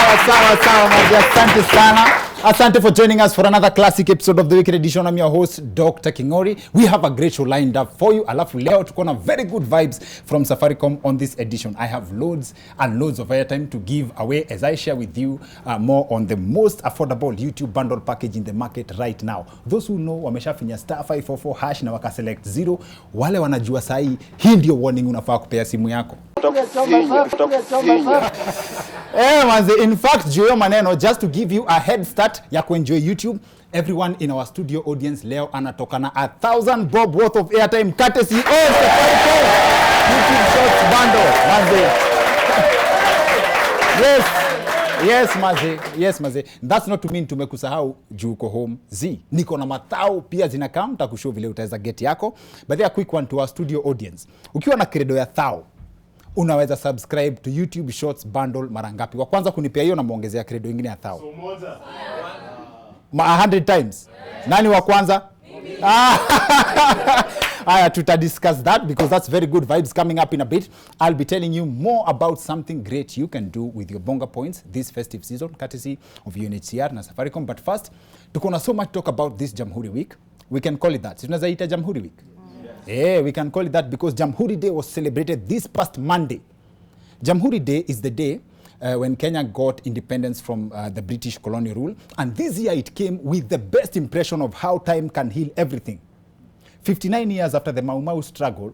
Sawa, mazi. Asante sana. Asante for joining us for another classic episode of the Wicked Edition. I'm your host, Dr. Kingori. We have a great show lined up for you. Alafu leo tuko na very good vibes from Safaricom on this edition. I have loads and loads of airtime to give away as I share with you more on the most affordable YouTube bundle package in the market right now. Those who know wameshafinya star 544 hash na waka select 0. Wale wanajua sahi, hii ndio warning unafaa kupea simu yako. Manze, in fact, Joyo Maneno, just to give you a head start ya kuenjoy YouTube, everyone in our studio audience leo anatoka na 1,000 bob worth of airtime courtesy of Safaricom YouTube Shorts bundle. Manze. Yes, maze. That's not to mean tumekusahau juu uko home. Niko na matao pia zinakam, takushow vile utaweza get yako. But there a quick one to our studio audience. Ukiwa na credo ya thao, unaweza subscribe to YouTube Shorts bundle mara ngapi? Wa kwanza kunipea hiyo na muongezea credo nyingine ya thao. So moja. 100 times. Nani wa kwanza? Aya, tuta discuss that because that's very good vibes coming up in a bit. I'll be telling you more about something great you can do with your bonga points this festive season, courtesy of UNHCR na Safaricom. But first, tuko na so much talk about this Jamhuri Week. We can call it that. Tunaweza ita Jamhuri Week. Yeah, we can call it that because Jamhuri Day was celebrated this past Monday. Jamhuri Day is the day when Kenya got independence from the British colonial rule. And this year it came with the best impression of how time can heal everything. 59 years after the Mau Mau struggle,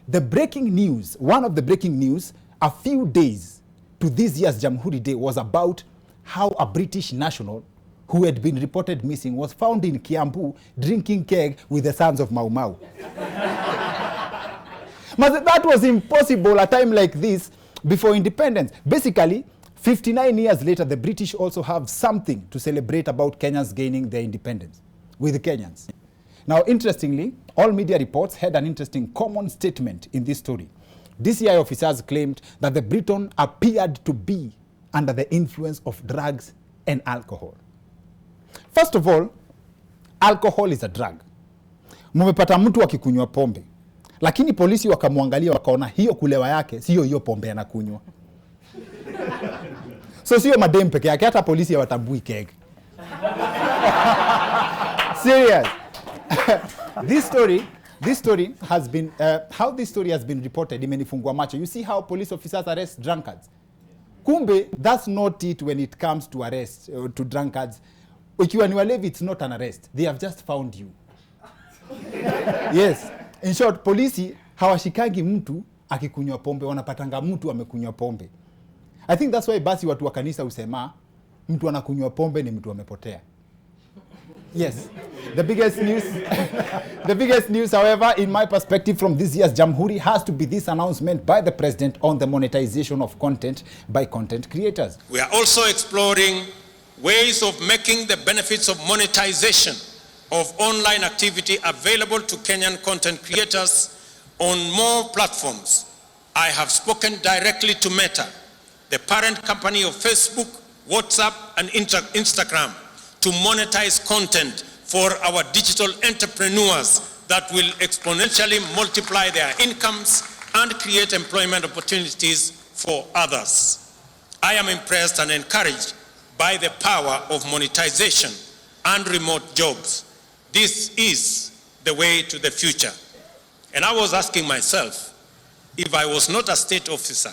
the breaking news, one of the breaking news, a few days to this year's Jamhuri Day was about how a British national who had been reported missing was found in Kiambu drinking keg with the sons of Mau Mau. But that was impossible at a time like this before independence. Basically, 59 years later, the British also have something to celebrate about Kenyans gaining their independence with the Kenyans. Now, interestingly, all media reports had an interesting common statement in this story. DCI officers claimed that the Briton appeared to be under the influence of drugs and alcohol. First of all, alcohol is a drug. Mumepata mtu akikunywa pombe, lakini polisi wakamwangalia wakaona hiyo kulewa yake sio hiyo pombe anakunywa. So sio madem peke yake, hata polisi hawatambui keg. Serious. This story has been how this story has been reported imenifungua macho. You see how police officers arrest drunkards. Kumbe that's not it when it comes to arrest to drunkards. Ukiwa ni walevi, it's not an arrest. They have just found you. Yes. In short, polisi hawashikangi mtu akikunywa pombe, wanapatanga mtu amekunywa pombe. I think that's why basi watu wa kanisa usema mtu anakunywa pombe ni mtu amepotea. Yes. The biggest news, however, in my perspective from this year's Jamhuri has to be this announcement by the president on the monetization of content by content creators. We are also exploring ways of making the benefits of monetization of online activity available to Kenyan content creators on more platforms. I have spoken directly to Meta, the parent company of Facebook, WhatsApp, and Instagram, to monetize content for our digital entrepreneurs that will exponentially multiply their incomes and create employment opportunities for others. I am impressed and encouraged by the power of monetization and remote jobs. This is the way to the future. And I was asking myself, if I was not a state officer,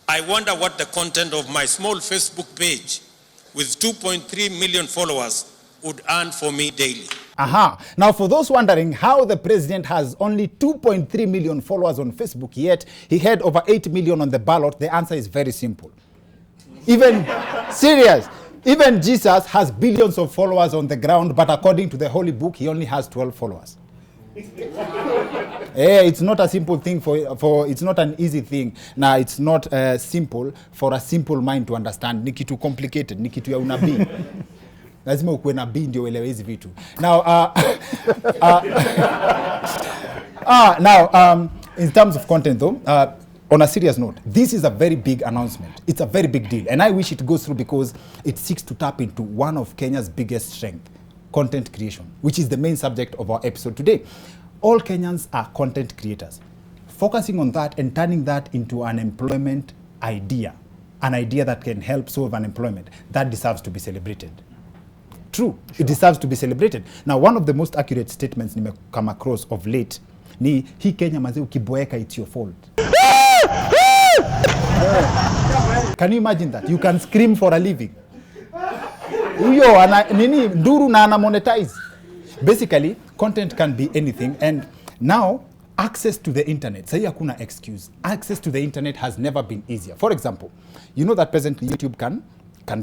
I wonder what the content of my small Facebook page with 2.3 million followers would earn for me daily. Now, for those wondering how the president has only 2.3 million followers on Facebook, yet he had over 8 million on the ballot, the answer is very simple. Even Jesus has billions of followers on the ground, but according to the Holy Book, he only has 12 followers. It's not a simple thing it's not an easy thing. Now, it's not simple for a simple mind to understand. Ni kitu complicated, ni kitu ya unabii. Lazima ukuwe nabii ndio uelewe hizi vitu. Now, in terms of content though, on a serious note, this is a very big announcement. It's a very big deal. And I wish it goes through because it seeks to tap into one of Kenya's biggest strengths, content creation, which is the main subject of our episode today. All Kenyans are content creators. Focusing on that and turning that into an employment idea an idea that can help solve unemployment, that deserves to be celebrated. True, sure. It deserves to be celebrated. Now, one of the most accurate statements nime come across of late ni hii Kenya manze ukiboeka it's your fault. Can you imagine that? You can scream for a living. Uyo ana nini nduru na ana monetize. Basically, content can be anything, and now access to the internet. Say hakuna excuse. Access to the internet has never been easier. For example, you know that presently YouTube can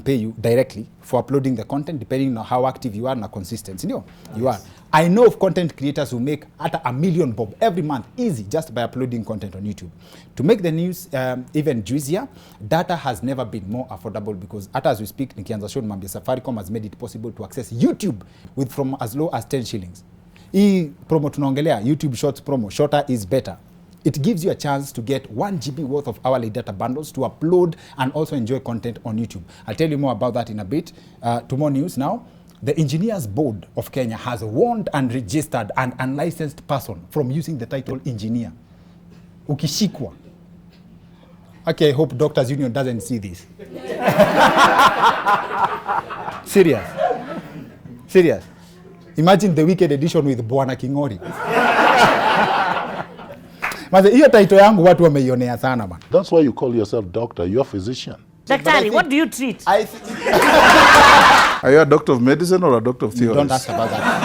pay you directly for uploading the content depending on how active you are and consistency. You know, you are. I know of content creators who make at $1 million bob every month easy just by uploading content on YouTube. To make the news even juicier, data has never been more affordable because as we speak, nikianza show nimwambia Safaricom has made it possible to access YouTube with from as low as 10 shillings. Hii promo tunaongelea YouTube Shorts promo, shorter is better. It gives you a chance to get 1 GB worth of hourly data bundles to upload and also enjoy content on YouTube. I'll tell you more about that in a bit. To more news now. The Engineers Board of Kenya has warned and registered an unlicensed person from using the title engineer. Ukishikwa. Okay, I hope Doctors Union doesn't see this. Serious. Imagine the wicked edition with Bwana Kingori. Maze hiyo title yangu watu wameionea sana bana. That's why you call yourself doctor. You're a physician. Daktari, what do you treat? Are you a doctor of medicine or a doctor of theory? Don't ask about that.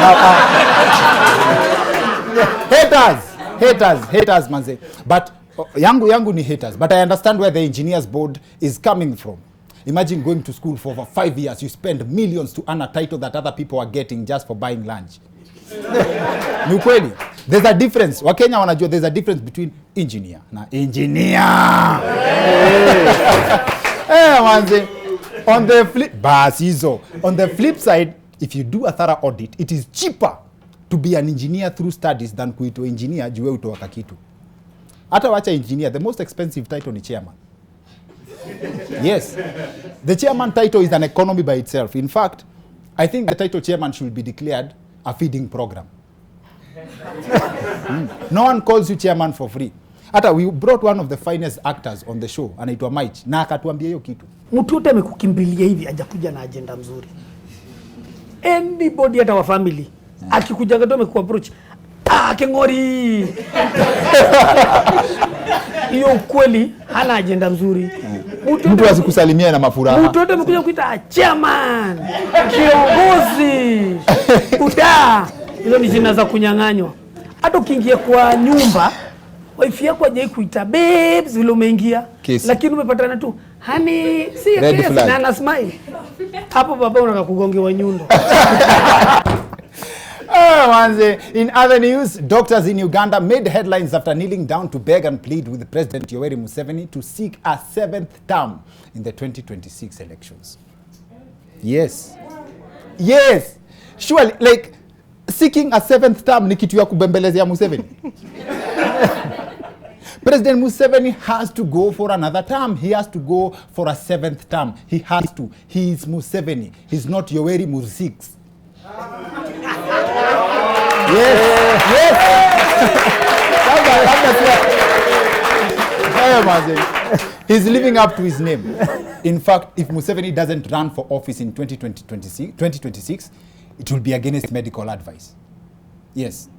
Now, haters, manze. But yangu ni haters. But I understand where the Engineers Board is coming from. Imagine going to school for over 5 years. You spend millions to earn a title that other people are getting just for buying lunch. Ni ukweli. There's a difference. Wakenya wanajua there's a difference between engineer na engineer. Manze. On the flip side, if you do a thorough audit, it is cheaper to be an engineer through studies than kuitwa engineer juwe utoka kitu. Hata wacha engineer, the most expensive title ni chairman. Yes. The chairman title is an economy by itself. In fact, I think the title chairman should be declared a feeding program. No one calls you chairman for free. Hata we brought one of the finest actors on the show, anaitwa Mike, na akatuambia hiyo kitu. Mtu yote amekukimbilia hivi hajakuja na agenda mzuri. Anybody hata wa family akikuja gato amekuapproach, Kingori. Hiyo kweli hana agenda mzuri. Mtu asikusalimia na mafuraha. Mtu yote amekuja kuita chairman, kiongozi, uda. Hizo ni jina za kunyang'anywa. Hata ukiingia kwa nyumba, wife yako hajawahi kuita babes vile umeingia, lakini umepatana tu honey, see yes, na ana smile. Hapo baba unataka kugongewa nyundo. Manze. In other news, doctors in Uganda made headlines after kneeling down to beg and plead with President Yoweri Museveni to seek a 7th term in the 2026 elections. Yes. Surely, like, seeking a 7th term ni kitu ya kubembelezea Museveni. President Museveni has to go for another term. He has to go for a 7th term. He has to. He is Museveni. He's not Yoweri Musix. Yes. He's living up to his name. In fact, if Museveni doesn't run for office in 2026, it will be against medical advice. Yes.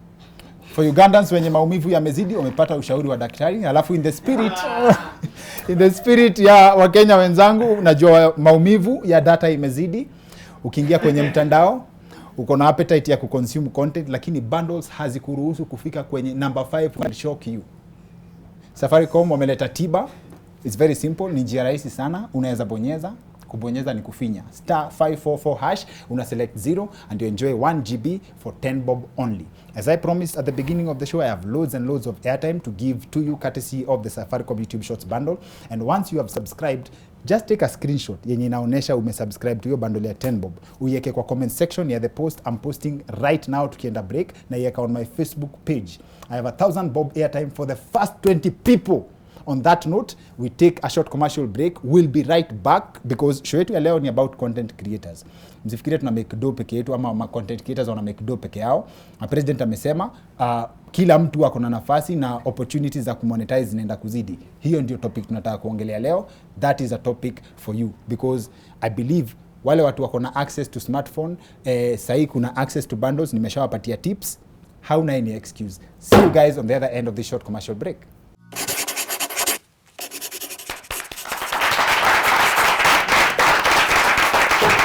For Ugandans wenye maumivu yamezidi wamepata ushauri wa daktari, alafu in the spirit ya Wakenya wenzangu, najua maumivu ya data imezidi. Ukiingia kwenye mtandao uko na appetite ya kuconsume content, lakini bundles hazikuruhusu kufika kwenye number 5 will shock you. Safaricom wameleta tiba. It's very simple, ni njia rahisi sana. Unaweza bonyeza, kubonyeza ni kufinya *544#, una select 0 and you enjoy 1 GB for 10 bob only. As I promised at the beginning of the show, I have loads and loads of airtime to give to you courtesy of the Safaricom YouTube Shorts bundle. And once you have subscribed, just take a screenshot yenye inaonesha umesubscribe to your bundle ya 10 bob. Uiweke kwa comment section ya the post I'm posting right now tukienda break, na iweka on my Facebook page. I have 1,000 bob airtime for the first 20 people on that note, we take a short commercial break. We'll be right back because show yetu ya leo ni about content creators. Msifikirie tuna make do peke yetu ama content creators wana make do peke yao. President amesema kila mtu ako na nafasi na opportunities za kumonetize zinaenda kuzidi. Hiyo ndio topic tunataka kuongelea leo. That is a topic for you because I believe wale watu wako na access to smartphone, sahi kuna access to bundles, nimeshawapatia tips. Hauna any excuse. See you guys on the other end of this short commercial break.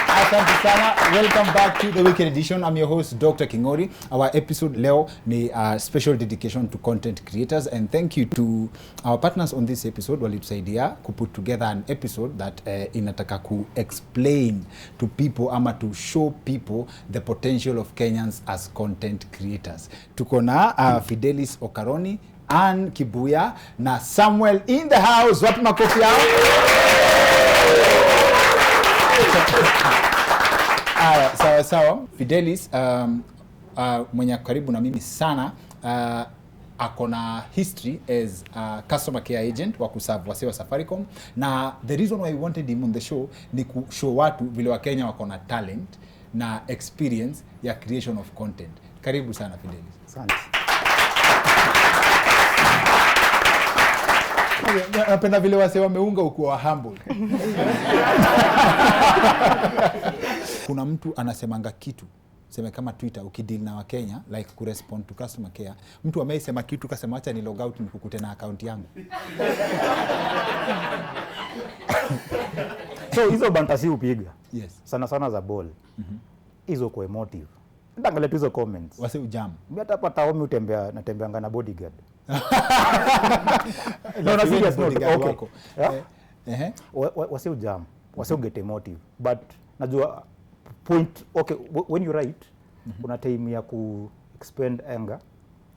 Asante sana. Welcome back to the weekend edition. I'm your host Dr. Kingori. Our episode leo ni special dedication to content creators, and thank you to our partners on this episode walitusaidia ku put together an episode that inataka ku explain to people ama to show people the potential of Kenyans as content creators. Tuko na Fidelis Okaroni and Kibuiya na Samuel in the house. Wapi makofi yao? Sawa. Fidelis mwenye karibu na mimi sana, akona history as a customer care agent wa kuserve wase wa Safaricom, na the reason why we wanted him on the show ni kushow watu vile wa Kenya wako na talent na experience ya creation of content. Karibu sana Fidelis. Asante. Napenda vile wase wameunga ukuwa humble. Kuna mtu anasemanga kitu, sema kama Twitter ukideal na Wakenya like kurespond to customer care, mtu ameisema kitu kasema acha ni log out nikukute na account yangu. So hizo bantasi upiga. Yes. Sana za ball. Hizo kwa emotive. Ndangalia hizo comments. Wase ujam. Mimi hata hapa taomi natembeanga na bodyguard. No, serious note. Okay. Wase ujam. Wase get emotive. But najua point, okay, when you write, una time ya ku expend anger,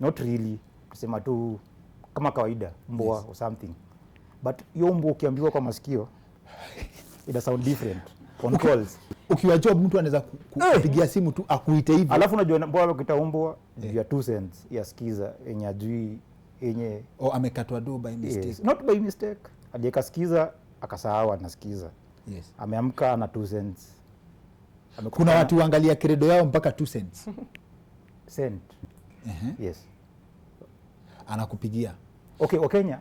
not really kusema tu kama kawaida mboa or something, but hiyo mboa ukiambiwa kwa masikio it sound different on calls. Ukiwa job mtu anaweza kupigia simu tu akuite hivi, alafu unajua mboa ukitaombwa ya 2 cents ya skiza yenye ajui yenye amekatwa do by mistake. Yes, not by mistake, ajeka skiza akasahau anasikiza. Yes. Ameamka ana 2 cents. Kuna watu waangalia credo yao mpaka 2 cents. Cent. Yes. Anakupigia. Okay, Wakenya,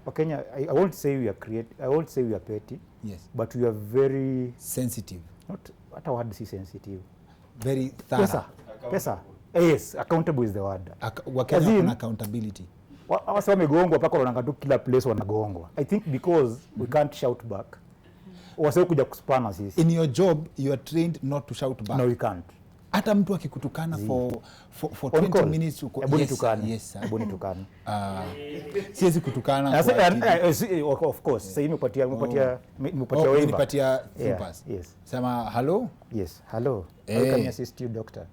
I won't say we are petty. Yes. But we are very sensitive. Not what a word is sensitive. Very thorough. Pesa. Yes, accountable is the word. Wakenya kuna accountability. Wasa wamegongwa paka wanaanga tu kila place wanagongwa. I think because we can't shout back. Wasa kuja kuspana sisi. In your job you are trained not to shout back. No, we can't. Hata mtu akikutukana for 20 minutes uko yes. Abuni tukana. Siwezi kutukana kwa of course. Sasa nimepatia wewe nipatia pass. Yes. Sema hello? Yes, hello. How can I assist you, doctor?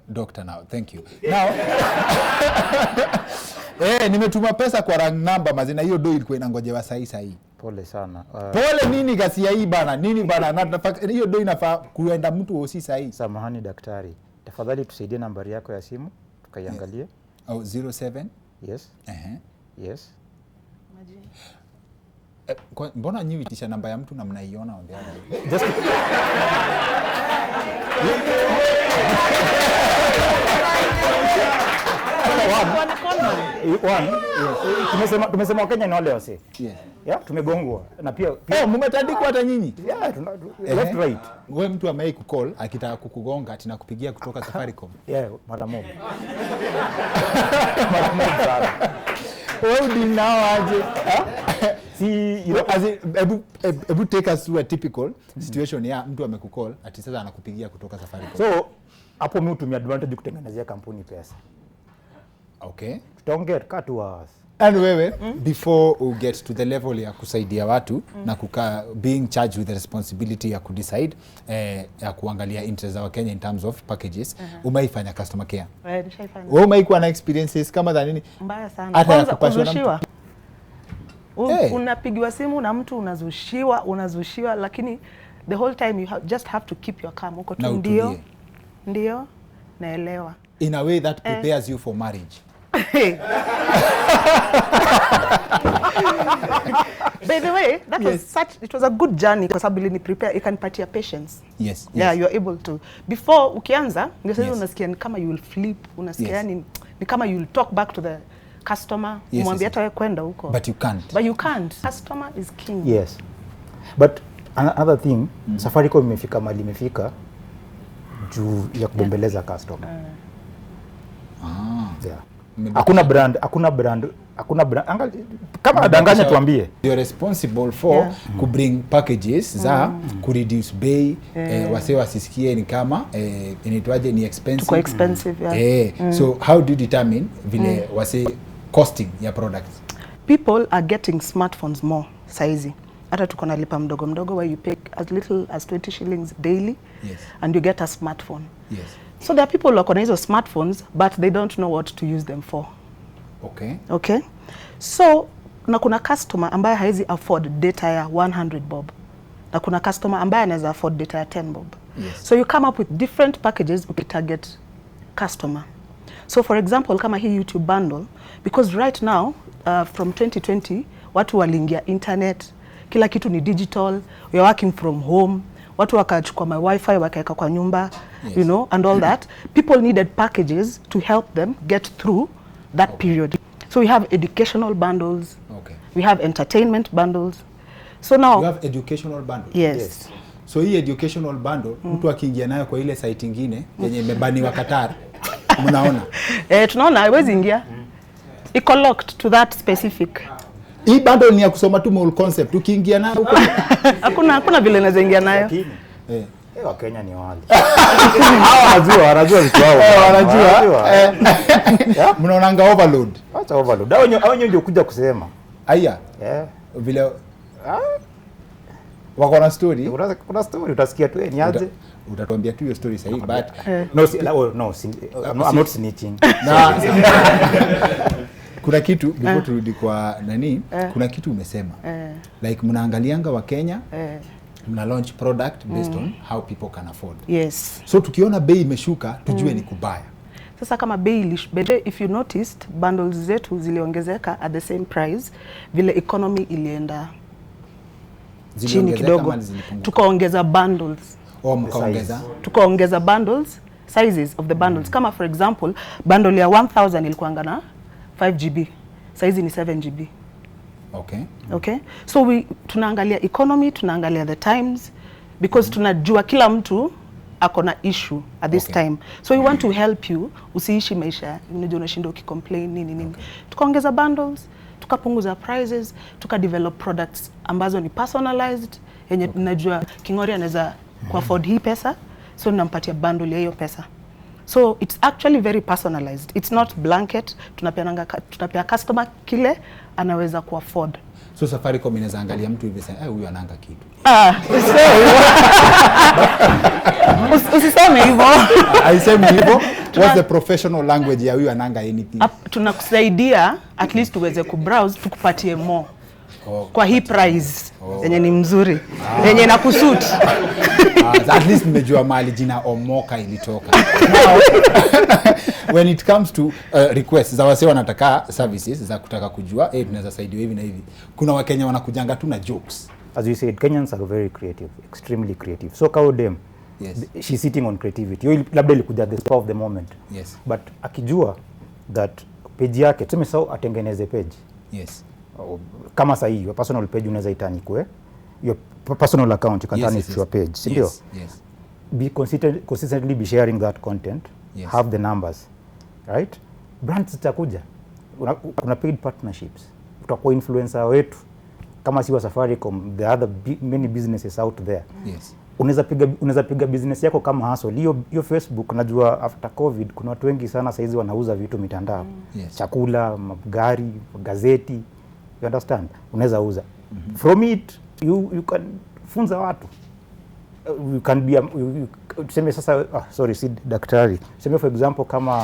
Doctor now. Thank you. Now nimetuma pesa kwa rang number mazina hiyo do ilikuwa inangojewa sahi. Pole sana. Pole nini ghasia hii bana? Nini bana? Hiyo do inafaa kuenda mtu osi sahi. Samahani daktari. Tafadhali tusaidie nambari yako ya simu tukaiangalie. Au 07? Yes. Yes. Mbona nyinyi itisha namba ya mtu na mnaiona on the other? Just tumesema Wakenya ni wale wase. Yes. Yeah, tumegongwa. Na pia mmetandikwa hata nyinyi? Yeah, left right. Wewe mtu amei kucall akitaka kukugonga atina kupigia kutoka Safaricom. Yeah, mara moja. Wewe dinao aje? See, ebu take us through a typical situation ya mtu amekucall ati sasa anakupigia kutoka Safaricom. So hapo mimi hutumia advantage kutengenezea kampuni pesa. Okay. Tutaongea cut hours. And wewe before we get to the level ya kusaidia watu na being charged with the responsibility ya kudecide ya kuangalia interest za Wakenya in terms of packages, umeifanya customer care. Nishaifanya. Wewe umeikuwa na experiences kama za nini? Mbaya sana. Kwanza kuzushiwa. Unapigiwa simu na mtu unazushiwa lakini the whole time you just have to keep your calm. Uko tu ndio naelewa. In a way that prepares you for marriage. By the way, that it was a good journey kwa sababu ni prepare, ikanipatia patience. Yes. Yeah, you are able to. Before ukianza, ndio sasa Yes. unasikia ni kama you will flip, unasikia Yes. ni kama you will talk back to the customer, umwambie hata wewe kwenda huko. But you can't. But you can't. Customer is king. Yes. But another thing, Safaricom imefika mali imefika juu ya kubombeleza customer. Yeah. Hakuna brand kama adanganya tuambie. You're responsible for ku bring packages za ku reduce bei, wase wasisikie ni kama inaitwaje ni expensive. Tuko expensive, yeah. So how do you determine vile wase costing ya products? People are getting smartphones more saizi. Hata tuko na lipa mdogo mdogo where you pay as little as 20 shillings daily. Yes. And you get a smartphone. Yes. So there are people who are hizo smartphones but they don't know what to use them for. Okay. Okay? So na kuna customer ambaye haizi afford data ya 100 bob. Na kuna customer ambaye anaweza afford data ya 10 bob. Yes. So you come up with different packages ukitarget customer. So for example kama hii YouTube bundle, because right now from 2020 watu waliingia internet, kila kitu ni digital, we are working from home, watu wakachukua my wifi wakaeka kwa nyumba, you know, and all that. People needed packages to help them get through that period. So we have educational bundles, we have entertainment bundles. So now you have educational bundles. Yes. So hii educational bundle mtu akiingia nayo kwa ile site nyingine yenye imebaniwa Qatar, mnaona? Tunaona haiwezi ingia. Iko locked to that specific. Hii bundle ni ya kusoma tu mall concept. Ukiingia nayo huko hakuna vile unaweza ingia nayo. Wa Kenya ni wale. Wanajua vitu wao. Wanajua. Mnaonanga overload. Acha overload. Hao ndio kuja kusema. Aya. Vile wako na story. Kuna story utasikia tu ni aje. Utatuambia tu hiyo story sahihi but I'm not snitching. Kuna kitu before turudi kwa nani, kuna kitu umesema. Like mnaangalianga wa Kenya, mna launch product based on how people can afford. Yes. So tukiona bei imeshuka tujue ni kubaya. Sasa kama bei if you noticed bundles zetu ziliongezeka at the same price vile economy ilienda chini kidogo, tukaongeza bundles. Mkaongeza? Tukaongeza bundles, sizes of the bundles. Kama for example, bundle ya 1000 ilikuanga na 5 GB. Size ni 7 GB. Okay? So tunaangalia economy, tunaangalia the times because tunajua kila mtu akona issue at this time. So we want to help you usiishi maisha unajua unashinda ukicomplain nini. Tukaongeza bundles, tukapunguza prices, tukadevelop products ambazo ni personalized yenye najua Kingori anaweza kuafford hii pesa, so ninampatia bundle ya hiyo pesa. So it's actually very personalized. It's not blanket. Tunapea customer kile anaweza kuafford. So Safaricom inaweza angalia mtu hivi sasa, huyu ananga kitu. Usiseme hivyo. Haisemi hivyo. What's the professional language ya huyu ananga anything? Tunakusaidia at least uweze kubrowse tukupatie more. Kwa hii price yenye ni mzuri. Yenye na kusuit. At least nimejua mali jina Omoka ilitoka. Now, when it comes to requests za wase wanataka services za kutaka kujua tunaweza saidiwa hivi na hivi. Kuna Wakenya wanakujanga tu na jokes. As you said, Kenyans are very creative, extremely creative. So kao dem, she's sitting on creativity. Yo labda ilikuja the spur of the moment. Yes. But akijua that page yake, tuseme sawa atengeneze page. Yes. Kama sahi your personal page unaweza itani kwe your personal account you can turn it to your page. Sindio? Yes. Be consistently be sharing that content. Yes. Have the numbers. Right? Brands zitakuja. Kuna paid partnerships. Utakuwa influencer wetu. Kama si wa Safaricom, there are many businesses out there. Yes. Unaweza piga business yako kama hustle. Hiyo Facebook najua after COVID kuna watu wengi sana saizi wanauza vitu mitandao. Yes. Chakula, magari, gazeti. You understand? Unaweza uza. From it you can funza watu. You can be tuseme sasa si daktari. Tuseme for example kama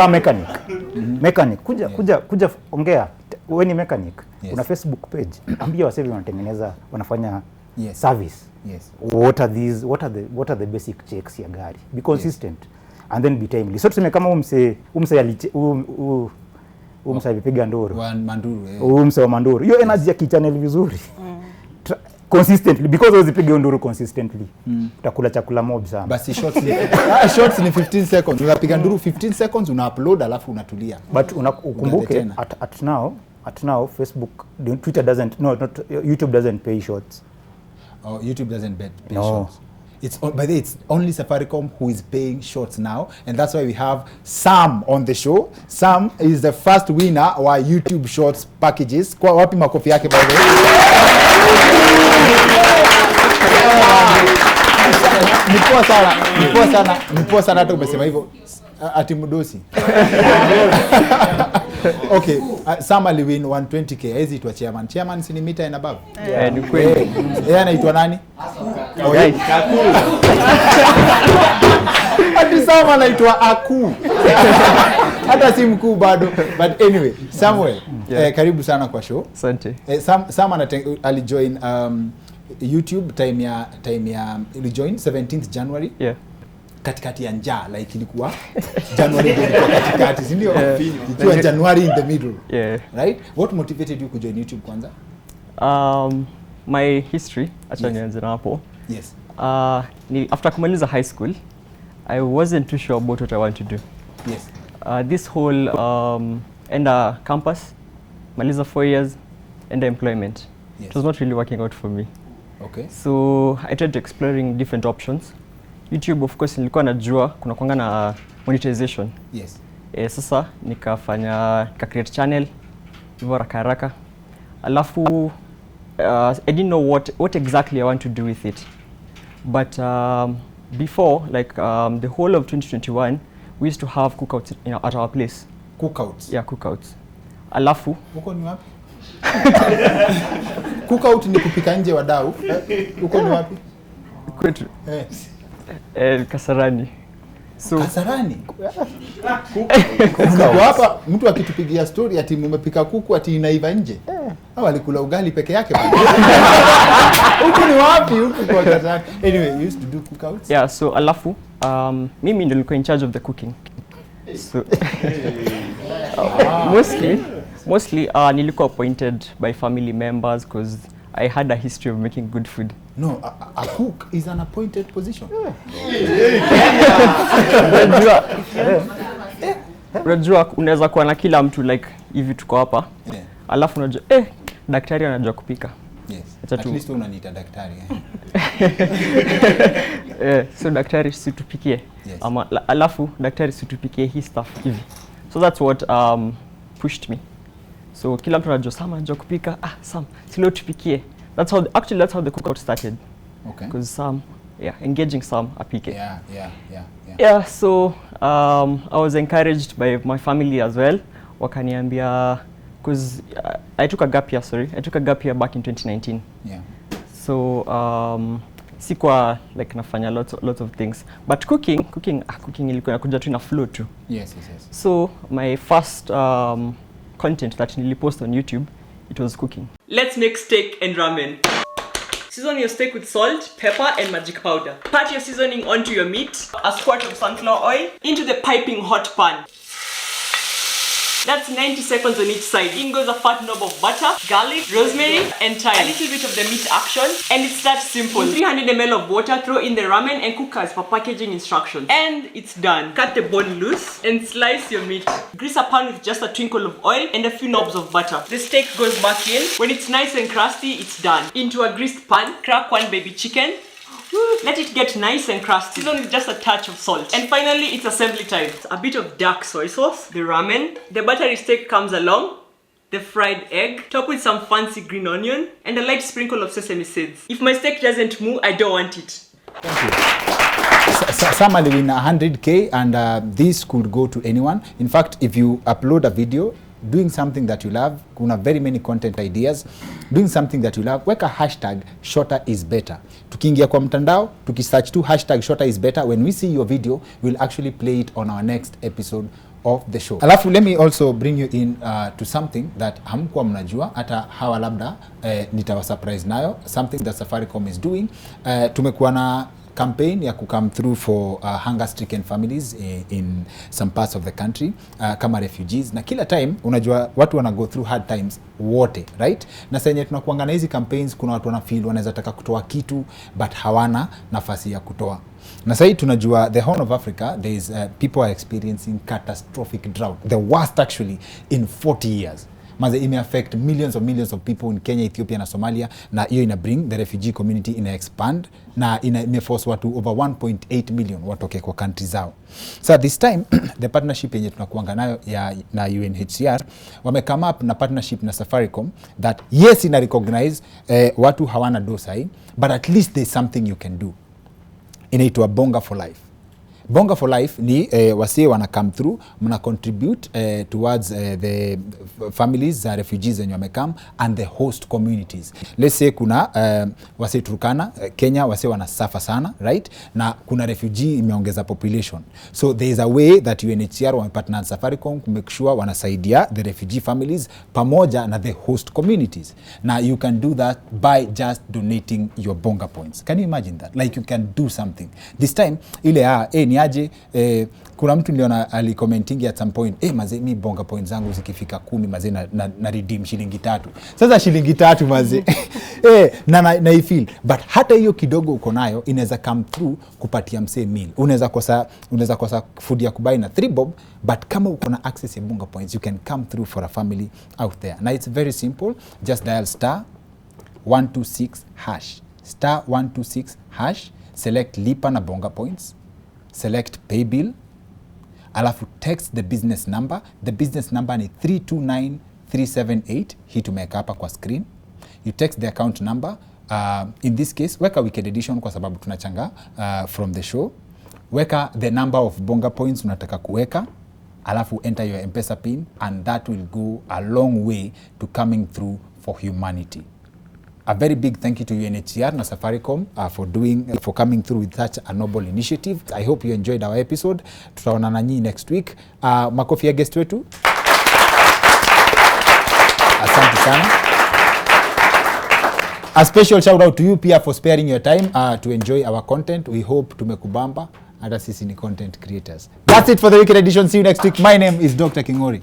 mechanic. Mechanic kuja ongea. Wewe ni mechanic. Yes. Una Facebook page. Ambia wasee wanatengeneza wanafanya service. Yes. What are the basic checks ya gari? Be consistent. and then be timely. So tuseme kama umse alipiga nduru. Manduru. Umse wa manduru. Hiyo energy ya kichannel vizuri. Consistently, because uzipiga nduru consistently. Utakula chakula mob sana. Basi shorts ni 15 seconds. Unapiga nduru 15 seconds, una-upload alafu unatulia. But ukumbuke at now Facebook, Twitter doesn't, YouTube doesn't pay shorts. Oh, YouTube doesn't pay shorts. By the way, it's only Safaricom who is paying shorts now, and that's why we have Sam on the show. Sam is the first winner of our YouTube shorts packages. Kwa wapi makofi yake by the way? Nipoa sana hata umesema hivyo ati mdosi. Okay, Sam ali win 120k. Hizi itwa chairman. Chairman si ni mita and above. Ni kweli. Yeye anaitwa nani? Aku. Ati Sam anaitwa Aku. Hata si mkuu bado. But anyway, Samuel, karibu sana kwa show. Asante. Sam alijoin YouTube time ya join 17th January. Yeah. Katikati ya njaa, like ilikuwa January ilikuwa katikati, si ndio? Ikiwa January in the middle. Yeah. Right? What motivated you to join YouTube kwanza? My history, acha nianze na hapo. Yes. After kumaliza high school, I wasn't too sure about what I want to do. Yes. This whole enda campus, maliza 4 years, enda employment. Yes. It was not really working out for me. Okay. So I tried exploring different options. YouTube, of course, nilikuwa najua kuna kuanga na monetization. Yes. Sasa nika create channel hivyo haraka. Alafu I didn't know what exactly I want to do with it. But before, like the whole of 2021, we used to have cookouts at our place. Cookouts? Yeah, cookouts. Alafu uko ni wapi? Cookout ni kupika nje wadau. Uko ni wapi? Kwetu. Kasarani. So Kasarani? Hapa mtu akitupigia story ati mmepika kuku ati inaiva nje. Hao alikula ugali peke yake bwana. Uko ni wapi huko kwa Kasarani? Anyway, you used to do cookouts? Yeah, so alafu mimi ndio nilikuwa in charge of the cooking. So mostly nilikuwa appointed by family members because I had a history of making good food. No, a cook is an appointed position. Unajua unaweza kuwa na kila mtu like hivi tuko hapa. Alafu unajua daktari anajua kupika. Yes. At least unaniita daktari. So daktari situpikie. Yes. Alafu daktari situpikie hii stuff hivi. So that's what pushed me. So kila mtu anajua Sam anajua kupika. Sam, silo tupikie. That's how the cookout started. Okay. Because Sam, engaging Sam apike. Yeah. So I was encouraged by my family as well. Wakaniambia, because I took a gap year back in 2019. Yeah. So sikuwa like nafanya lots of things. But cooking ilikuwa inakuja tu na flow tu. Yes. So my first content that nilipost on YouTube, it was cooking. Let's make steak and ramen. Season your steak with salt, pepper and magic powder. Pat your seasoning onto your meat, a squirt of sunflower oil into the piping hot pan. That's 90 seconds on each side. In goes a fat knob of butter, garlic, rosemary and thyme. A little bit of the meat action, and it's that simple. 300 ml of water, throw in the ramen and cook as per packaging instructions. And it's done. Cut the bone loose and slice your meat. Grease a pan with just a twinkle of oil and a few knobs of butter. The steak goes back in. When it's nice and crusty, it's done. Into a greased pan, crack one baby chicken. Let it get nice and crusty. Season with just a touch of salt. And finally, it's assembly time. A bit of dark soy sauce, the ramen, the buttery steak comes along, the fried egg, top with some fancy green onion, and a light sprinkle of sesame seeds. If my steak doesn't move, I don't want it. Thank you. Somebody win 100k, and this could go to anyone. In fact, if you upload a video doing something that you love, kuna very many content ideas, doing something that you love, weka hashtag shorter is better. Tukiingia kwa mtandao, tukisearch tu hashtag shorter is better, when we see your video, we'll actually play it on our next episode of the show. Alafu, let me also bring you in to something that hamkuwa mnajua, hata hawa labda nitawa surprise nayo, something that Safaricom is doing. Tumekuwa na campaign ya come through for hunger stricken families in some parts of the country kama refugees, na kila time unajua watu wana go through hard times wote, right? Na senye tunakuanga na hizi campaigns, kuna watu wana feel wanaweza taka kutoa kitu but hawana nafasi ya kutoa. Na sasa tunajua the Horn of Africa, there is people are experiencing catastrophic drought, the worst actually in 40 years. Maze ime affect millions of people in Kenya, Ethiopia na Somalia, na hiyo ina bring the refugee community ina expand na ime force watu over 1.8 million watoke kwa country zao. So this time the partnership yenye tunakuanga nayo na UNHCR wame come up na partnership na Safaricom that yes ina recognize watu hawana dosai, but at least there's something you can do. Inaitwa Bonga for Life. Bonga for Life ni wasee wana come through, mna contribute towards the families za refugees wenye wamekam and the host communities. Let's say kuna wasee Turkana, Kenya, wasee wana suffer sana, right? Na kuna refugee imeongeza population. So there is a way that UNHCR wamepartner na Safaricom to make sure wanasaidia the refugee families pamoja na the host communities. Now you can do that by just donating your Bonga points. Can you imagine that? Like you can do something. This time ile ni aje kuna mtu niliona alicommending at some point maze mi Bonga points zangu zikifika 10 maze na redeem shilingi 3. Sasa shilingi 3 maze na I feel but hata hiyo kidogo uko nayo inaweza come through kupatia msee meal. Unaweza kosa food ya kubai na 3 bob, but kama uko na access ya Bonga points you can come through for a family out there. Now it's very simple, just dial *126# *126#, select lipa na Bonga points, select pay bill, alafu text the business number. The business number ni 329378. Hii tumeweka hapa kwa screen. You text the account number. In this case, weka weekend edition kwa sababu tunachanga from the show. Weka the number of Bonga points unataka kuweka, alafu enter your M-Pesa pin, and that will go a long way to coming through for humanity. A very big thank you to UNHCR na Safaricom for coming through with such a noble initiative. I hope you enjoyed our episode. Tutaonana nyinyi next week. Makofi ya guest wetu. Asante sana. A special shout out to you pia for sparing your time to enjoy our content. We hope tumekubamba. Hata sisi ni content creators. That's it for the weekend edition. See you next week. My name is Dr. Kingori.